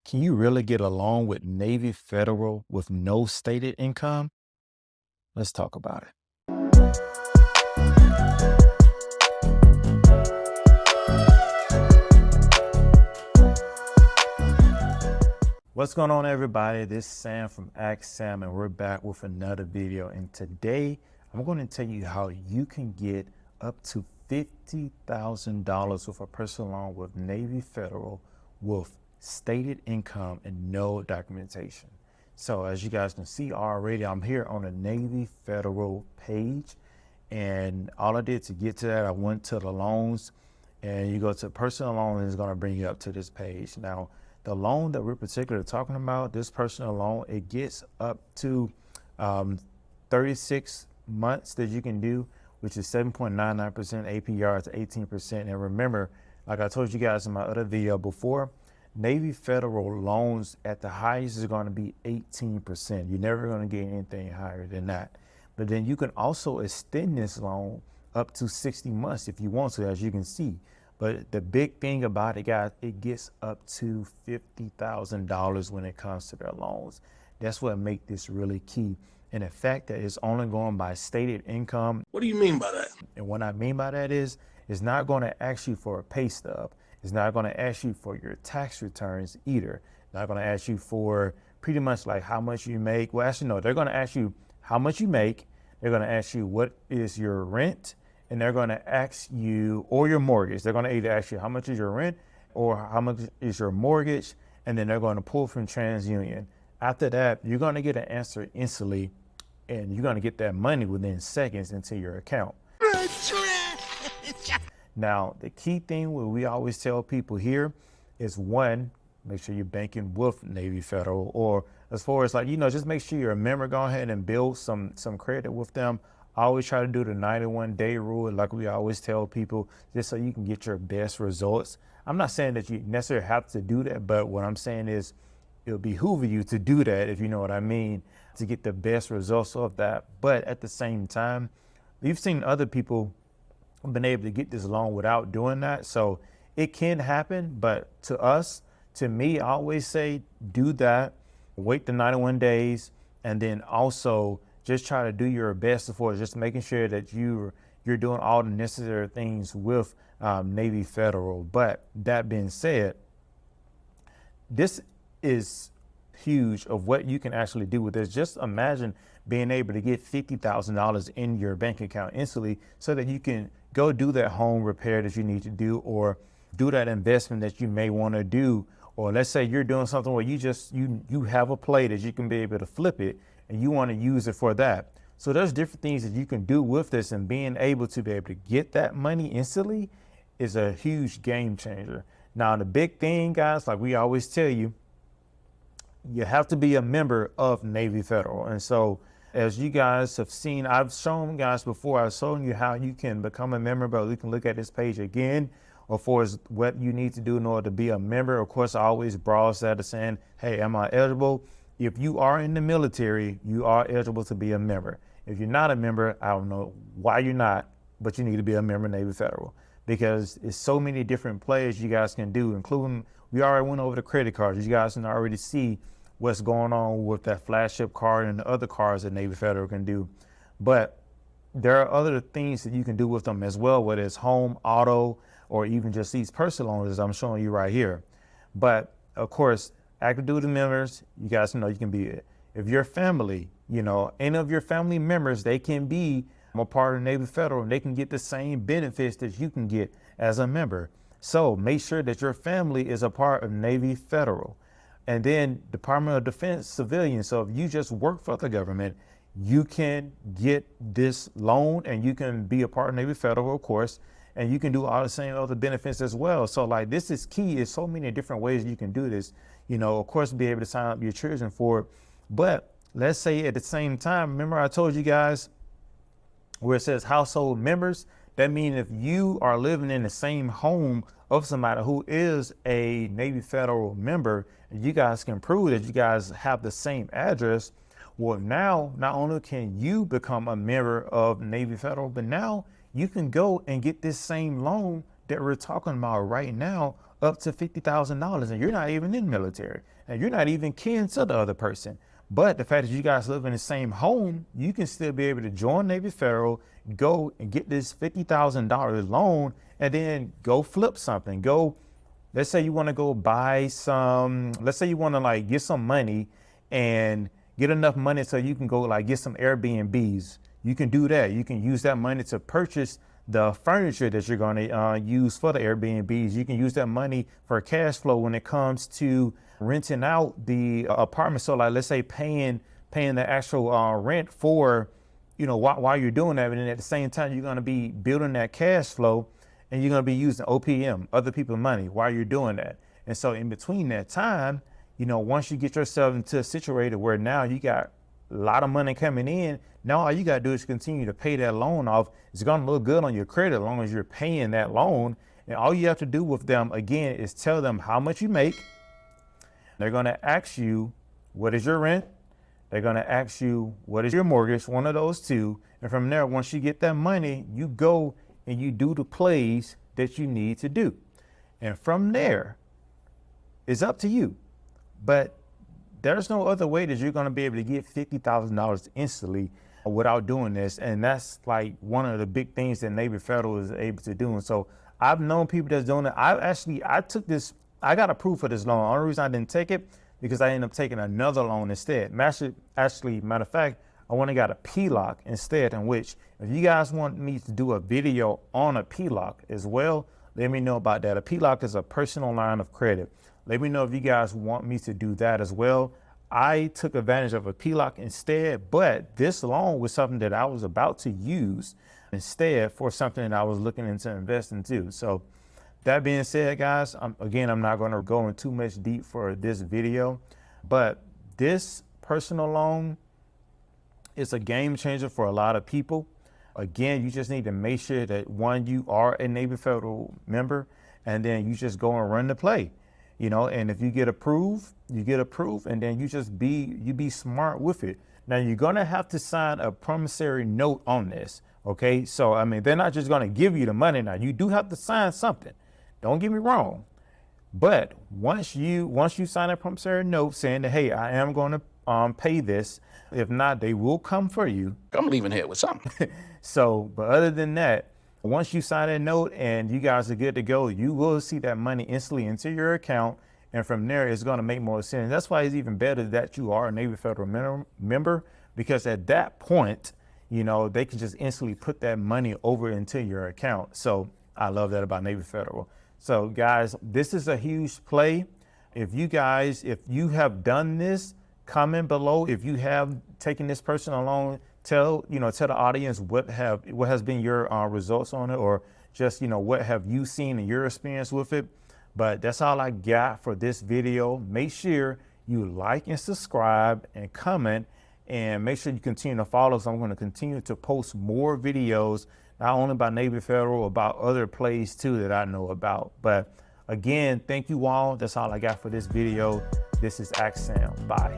Can you really get a loan with Navy Federal with no stated income? Let's talk about it. What's going on, everybody? This is Sam from Ask Sam, and we're back with another video. And today, I'm going to tell you how you can get up to $50,000 with a personal loan with Navy Federal with stated income and no documentation. So as you guys can see already, I'm here on the Navy Federal page, and all I did to get to that, I went to the loans, and you go to personal loan, and it's going to bring you up to this page. Now, the loan that we're particularly talking about, this personal loan, it gets up to 36 months that you can do, which is 7.99% APR to 18%. And remember, like I told you guys in my other video before, Navy Federal loans at the highest is going to be 18%. You're never going to get anything higher than that. But then you can also extend this loan up to 60 months if you want to, as you can see. But the big thing about it, guys, it gets up to $50,000 when it comes to their loans. That's what makes this really key. And the fact that it's only going by stated income. What do you mean by that? And what I mean by that is, it's not going to ask you for a pay stub. It's not going to ask you for your tax returns either. Not going to ask you for pretty much like how much you make. Well, actually, no, they're going to ask you how much you make. They're going to ask you what is your rent. And they're going to ask you, or your mortgage. They're going to either ask you how much is your rent or how much is your mortgage. And then they're going to pull from TransUnion. After that, you're going to get an answer instantly, and you're going to get that money within seconds into your account. Now, the key thing what we always tell people here is, one, make sure you're banking with Navy Federal, or as far as like, just make sure you're a member. Go ahead and build some credit with them. I always try to do the 91-day rule, like we always tell people, just so you can get your best results. I'm not saying that you necessarily have to do that, but what I'm saying is it'll behoove you to do that, if you know what I mean, to get the best results of that. But at the same time, we've seen other people been able to get this loan without doing that. So it can happen, but to me, I always say do that, wait the 91 days, and then also just try to do your best for just making sure that you're doing all the necessary things with Navy Federal. But that being said, this is huge of what you can actually do with this. Just imagine being able to get $50,000 in your bank account instantly so that you can go do that home repair that you need to do, or do that investment that you may want to do. Or let's say you're doing something where you have a play that you can be able to flip it, and you want to use it for that. So there's different things that you can do with this, and being able to be able to get that money instantly is a huge game changer. Now, the big thing, guys, like we always tell you, you have to be a member of Navy Federal. And so as you guys have seen, I've shown guys before, I've shown you how you can become a member, but you can look at this page again, or for what you need to do in order to be a member. Of course, I always browse that, saying, hey, am I eligible? If you are in the military, you are eligible to be a member. If you're not a member, I don't know why you're not, but you need to be a member of Navy Federal, because it's so many different plays you guys can do, including, we already went over the credit cards. You guys can already see what's going on with that Flagship card and the other cards that Navy Federal can do. But there are other things that you can do with them as well, whether it's home, auto, or even just these personal loans, as I'm showing you right here. But of course, active duty members, you guys know you can be, if your family, any of your family members, they can be a part of Navy Federal, and they can get the same benefits that you can get as a member. So make sure that your family is a part of Navy Federal. And then Department of Defense civilian. So if you just work for the government, you can get this loan, and you can be a part of Navy Federal, of course, and you can do all the same other benefits as well. So like, this is key. There's so many different ways you can do this. Of course, be able to sign up your children for it. But let's say at the same time, remember I told you guys where it says household members, that means if you are living in the same home of somebody who is a Navy Federal member, and you guys can prove that you guys have the same address, well, now not only can you become a member of Navy Federal, but now you can go and get this same loan that we're talking about right now up to $50,000, and you're not even in the military, and you're not even kin to the other person. But the fact that you guys live in the same home, you can still be able to join Navy Federal, go and get this $50,000 loan, and then go flip something. Go, let's say you want to go buy some, let's say you want to like get some money and get enough money so you can go like get some Airbnbs. You can do that. You can use that money to purchase the furniture that you're going to use for the Airbnbs. You can use that money for cash flow when it comes to renting out the apartment. So like, let's say paying the actual rent for, you know, while you're doing that. And then at the same time, you're going to be building that cash flow, and you're going to be using OPM, other people's money, while you're doing that. And so in between that time, you know, once you get yourself into a situation where now you got a lot of money coming in, now all you got to do is continue to pay that loan off. It's going to look good on your credit as long as you're paying that loan. And all you have to do with them, again, is tell them how much you make. They're going to ask you, what is your rent? They're going to ask you, what is your mortgage? One of those two. And from there, once you get that money, you go and you do the plays that you need to do. And from there, it's up to you. But there's no other way that you're going to be able to get $50,000 instantly without doing this. And that's like one of the big things that Navy Federal is able to do. And so I've known people that's doing it. I got approved for this loan. The only reason I didn't take it because I ended up taking another loan instead. Actually, matter of fact, I went and got a PLOC instead, in which if you guys want me to do a video on a PLOC as well, let me know about that. A PLOC is a personal line of credit. Let me know if you guys want me to do that as well. I took advantage of a PLOC instead, but this loan was something that I was about to use instead for something that I was looking into investing into. So that being said, guys, I'm not going to go in too much deep for this video, but this personal loan is a game changer for a lot of people. Again, you just need to make sure that one, you are a Navy Federal member, and then you just go and run the play. You know, and if you get approved, you get approved, and then you be smart with it. Now you're gonna have to sign a promissory note on this, okay? So I mean, they're not just gonna give you the money. Now you do have to sign something. Don't get me wrong, but once you sign a promissory note saying that, hey, I am gonna pay this. If not, they will come for you. I'm leaving here with something. So, but other than that, once you sign that note and you guys are good to go, you will see that money instantly into your account. And from there, it's going to make more sense. That's why it's even better that you are a Navy Federal member, because at that point, you know, they can just instantly put that money over into your account. So I love that about Navy Federal. So guys, this is a huge play. If you have done this, comment below. If you have taken this personal loan, tell the audience what has been your results on it, or just, you know, what have you seen in your experience with it. But that's all I got for this video. Make sure you like and subscribe and comment, and make sure you continue to follow. So I'm going to continue to post more videos, not only about Navy Federal, about other plays too that I know about. But again, thank you all. That's all I got for this video. This is Axam. Bye.